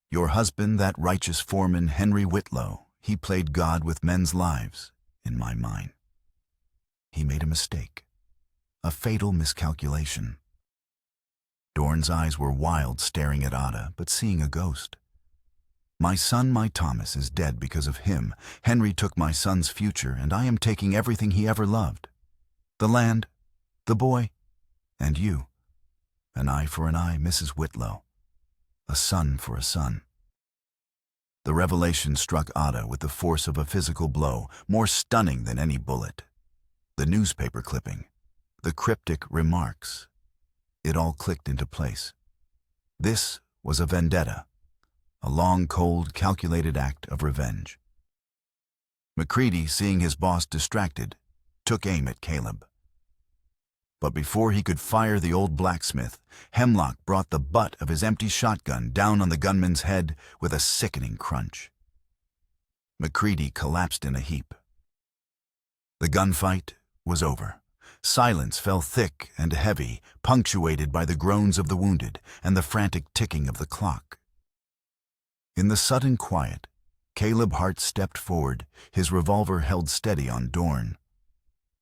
Your husband, that righteous foreman, Henry Whitlow, he played God with men's lives, in my mind. He made a mistake, a fatal miscalculation." Dorn's eyes were wild, staring at Ada, but seeing a ghost. "My son, my Thomas, is dead because of him. Henry took my son's future, and I am taking everything he ever loved. The land, the boy, and you. An eye for an eye, Mrs. Whitlow. A son for a son." The revelation struck Ada with the force of a physical blow, more stunning than any bullet. The newspaper clipping, the cryptic remarks. It all clicked into place. This was a vendetta, a long, cold, calculated act of revenge. McCready, seeing his boss distracted, took aim at Caleb. But before he could fire the old blacksmith, Hemlock brought the butt of his empty shotgun down on the gunman's head with a sickening crunch. McCready collapsed in a heap. The gunfight was over. Silence fell thick and heavy, punctuated by the groans of the wounded and the frantic ticking of the clock. In the sudden quiet, Caleb Hart stepped forward, his revolver held steady on Dorn.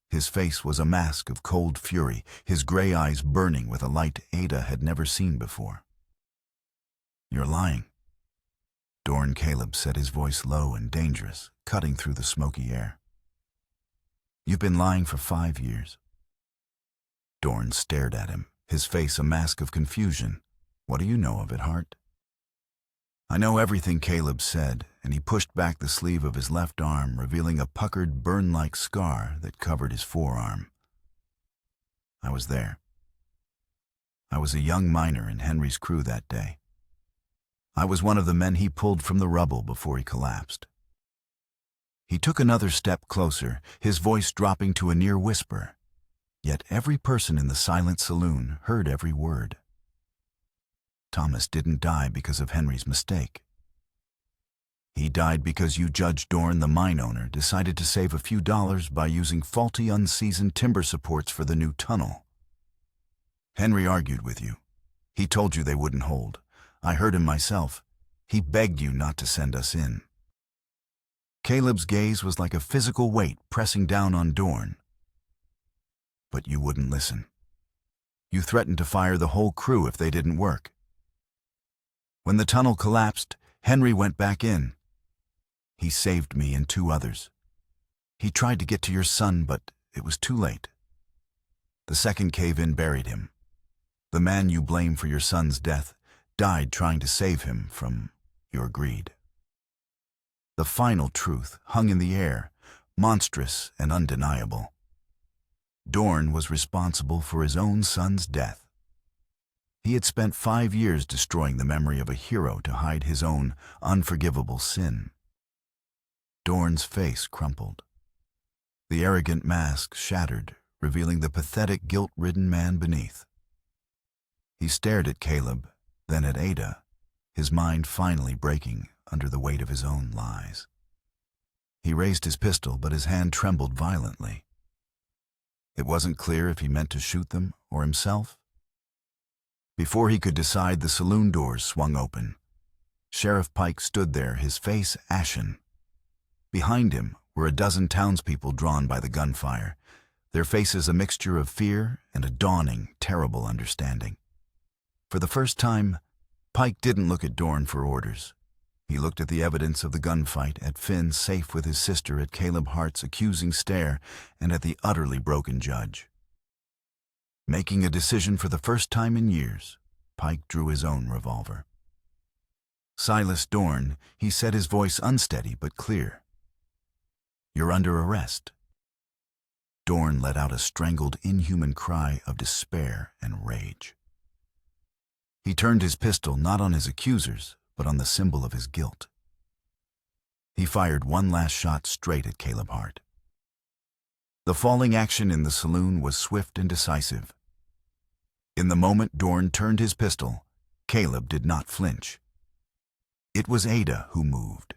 His face was a mask of cold fury, his gray eyes burning with a light Ada had never seen before. "You're lying," Dorn Caleb said, his voice low and dangerous, cutting through the smoky air. "You've been lying for 5 years. Dorn stared at him, his face a mask of confusion. "What do you know of it, Hart?" "I know everything," Caleb said, and he pushed back the sleeve of his left arm, revealing a puckered, burn-like scar that covered his forearm. "I was there. I was a young miner in Henry's crew that day. I was one of the men he pulled from the rubble before he collapsed." He took another step closer, his voice dropping to a near whisper. Yet every person in the silent saloon heard every word. "Thomas didn't die because of Henry's mistake. He died because you, Judge Dorn, the mine owner, decided to save a few dollars by using faulty, unseasoned timber supports for the new tunnel. Henry argued with you. He told you they wouldn't hold. I heard him myself. He begged you not to send us in." Caleb's gaze was like a physical weight pressing down on Dorn. "But you wouldn't listen. You threatened to fire the whole crew if they didn't work. When the tunnel collapsed, Henry went back in. He saved me and two others. He tried to get to your son, but it was too late. The second cave-in buried him. The man you blame for your son's death died trying to save him from your greed. The final truth hung in the air, monstrous and undeniable. Dorn was responsible for his own son's death. He had spent 5 years destroying the memory of a hero to hide his own unforgivable sin. Dorn's face crumpled. The arrogant mask shattered, revealing the pathetic, guilt-ridden man beneath. He stared at Caleb, then at Ada, his mind finally breaking under the weight of his own lies. He raised his pistol, but his hand trembled violently. It wasn't clear if he meant to shoot them or himself. Before he could decide, the saloon doors swung open. Sheriff Pike stood there, his face ashen. Behind him were a dozen townspeople drawn by the gunfire, their faces a mixture of fear and a dawning, terrible understanding. For the first time, Pike didn't look at Dorn for orders. He looked at the evidence of the gunfight, at Finn safe with his sister, at Caleb Hart's accusing stare, and at the utterly broken judge. Making a decision for the first time in years, Pike drew his own revolver. Silas Dorn, he said, his voice unsteady but clear. "You're under arrest." Dorn let out a strangled, inhuman cry of despair and rage. He turned his pistol not on his accusers, but on the symbol of his guilt. He fired one last shot straight at Caleb Hart. The falling action in the saloon was swift and decisive. In the moment Dorn turned his pistol, Caleb did not flinch. It was Ada who moved.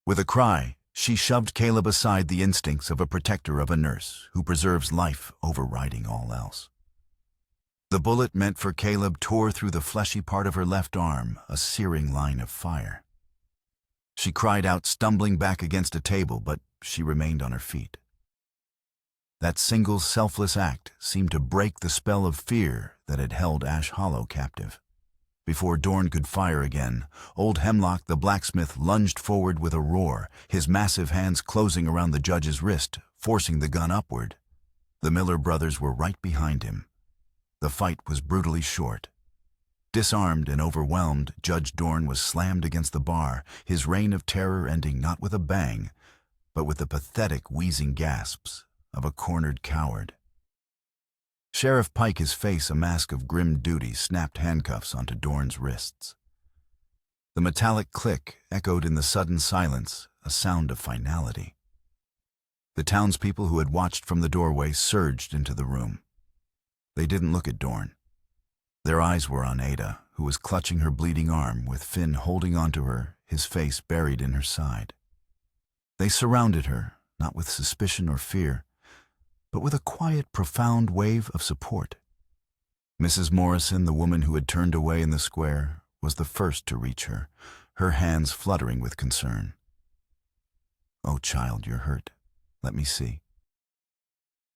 With a cry, she shoved Caleb aside, the instincts of a protector, of a nurse who preserves life overriding all else. The bullet meant for Caleb tore through the fleshy part of her left arm, a searing line of fire. She cried out, stumbling back against a table, but she remained on her feet. That single selfless act seemed to break the spell of fear that had held Ash Hollow captive. Before Dorn could fire again, old Hemlock the blacksmith lunged forward with a roar, his massive hands closing around the judge's wrist, forcing the gun upward. The Miller brothers were right behind him. The fight was brutally short. Disarmed and overwhelmed, Judge Dorn was slammed against the bar, his reign of terror ending not with a bang, but with the pathetic, wheezing gasps of a cornered coward. Sheriff Pike, his face a mask of grim duty, snapped handcuffs onto Dorn's wrists. The metallic click echoed in the sudden silence, a sound of finality. The townspeople who had watched from the doorway surged into the room. They didn't look at Dorn. Their eyes were on Ada, who was clutching her bleeding arm, with Finn holding onto her, his face buried in her side. They surrounded her, not with suspicion or fear, but with a quiet, profound wave of support. Mrs. Morrison, the woman who had turned away in the square, was the first to reach her, her hands fluttering with concern. "Oh, child, you're hurt. Let me see."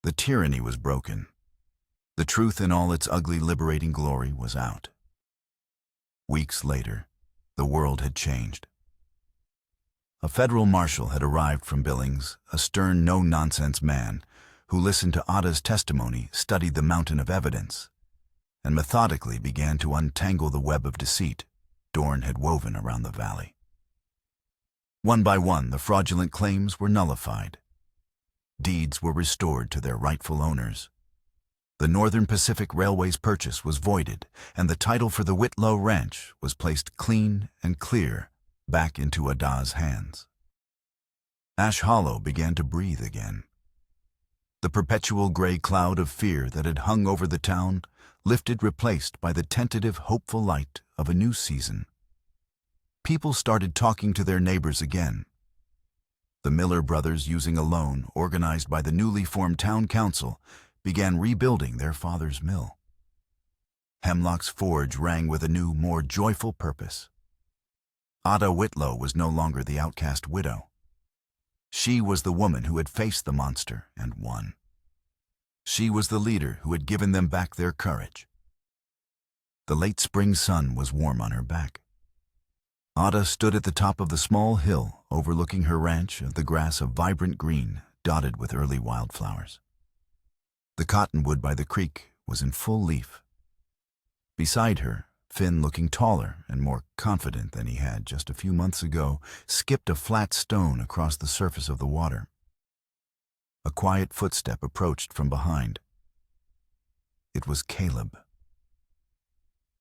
The tyranny was broken. The truth in all its ugly, liberating glory was out. Weeks later, the world had changed. A federal marshal had arrived from Billings, a stern, no-nonsense man who listened to Ada's testimony, studied the mountain of evidence, and methodically began to untangle the web of deceit Dorn had woven around the valley. One by one, the fraudulent claims were nullified. Deeds were restored to their rightful owners. The Northern Pacific Railway's purchase was voided, and the title for the Whitlow Ranch was placed clean and clear back into Ada's hands. Ash Hollow began to breathe again. The perpetual gray cloud of fear that had hung over the town lifted, replaced by the tentative, hopeful light of a new season. People started talking to their neighbors again. The Miller brothers, using a loan organized by the newly formed town council, began rebuilding their father's mill. Hemlock's forge rang with a new, more joyful purpose. Ada Whitlow was no longer the outcast widow. She was the woman who had faced the monster and won. She was the leader who had given them back their courage. The late spring sun was warm on her back. Ada stood at the top of the small hill overlooking her ranch of the grass of vibrant green dotted with early wildflowers. The cottonwood by the creek was in full leaf. Beside her, Finn, looking taller and more confident than he had just a few months ago, skipped a flat stone across the surface of the water. A quiet footstep approached from behind. It was Caleb.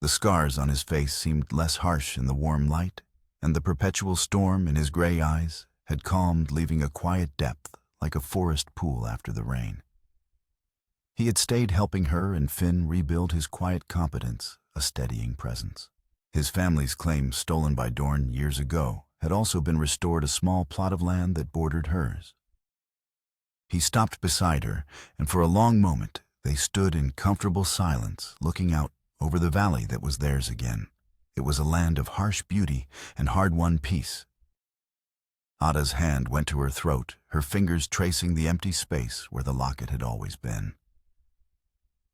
The scars on his face seemed less harsh in the warm light, and the perpetual storm in his gray eyes had calmed, leaving a quiet depth like a forest pool after the rain. He had stayed helping her and Finn rebuild his quiet competence, a steadying presence. His family's claim stolen by Dorn years ago had also been restored a small plot of land that bordered hers. He stopped beside her, and for a long moment they stood in comfortable silence, looking out over the valley that was theirs again. It was a land of harsh beauty and hard-won peace. Ada's hand went to her throat, her fingers tracing the empty space where the locket had always been.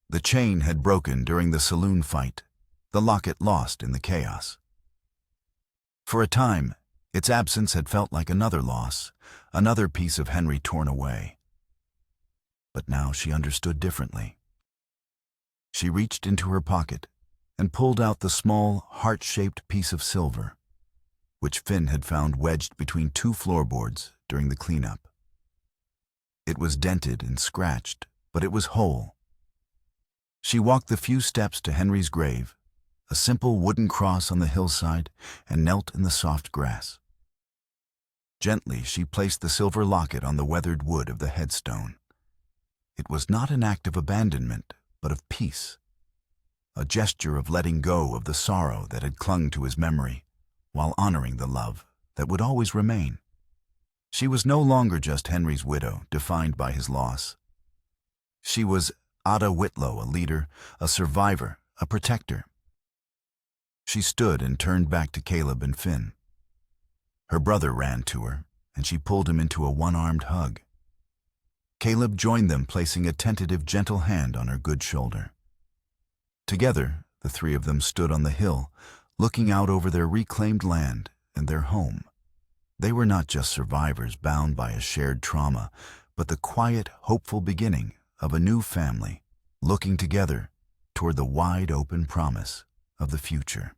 The chain had broken during the saloon fight, the locket lost in the chaos. For a time, its absence had felt like another loss, another piece of Henry torn away. But now she understood differently. She reached into her pocket and pulled out the small, heart-shaped piece of silver, which Finn had found wedged between two floorboards during the cleanup. It was dented and scratched, but it was whole. She walked the few steps to Henry's grave, a simple wooden cross on the hillside, and knelt in the soft grass. Gently, she placed the silver locket on the weathered wood of the headstone. It was not an act of abandonment, but of peace, a gesture of letting go of the sorrow that had clung to his memory, while honoring the love that would always remain. She was no longer just Henry's widow, defined by his loss. She was Ada Whitlow, a leader, a survivor, a protector. She stood and turned back to Caleb and Finn. Her brother ran to her, and she pulled him into a one-armed hug. Caleb joined them, placing a tentative, gentle hand on her good shoulder. Together, the three of them stood on the hill, looking out over their reclaimed land and their home. They were not just survivors bound by a shared trauma, but the quiet, hopeful beginning of a new family, looking together toward the wide-open promise of the future.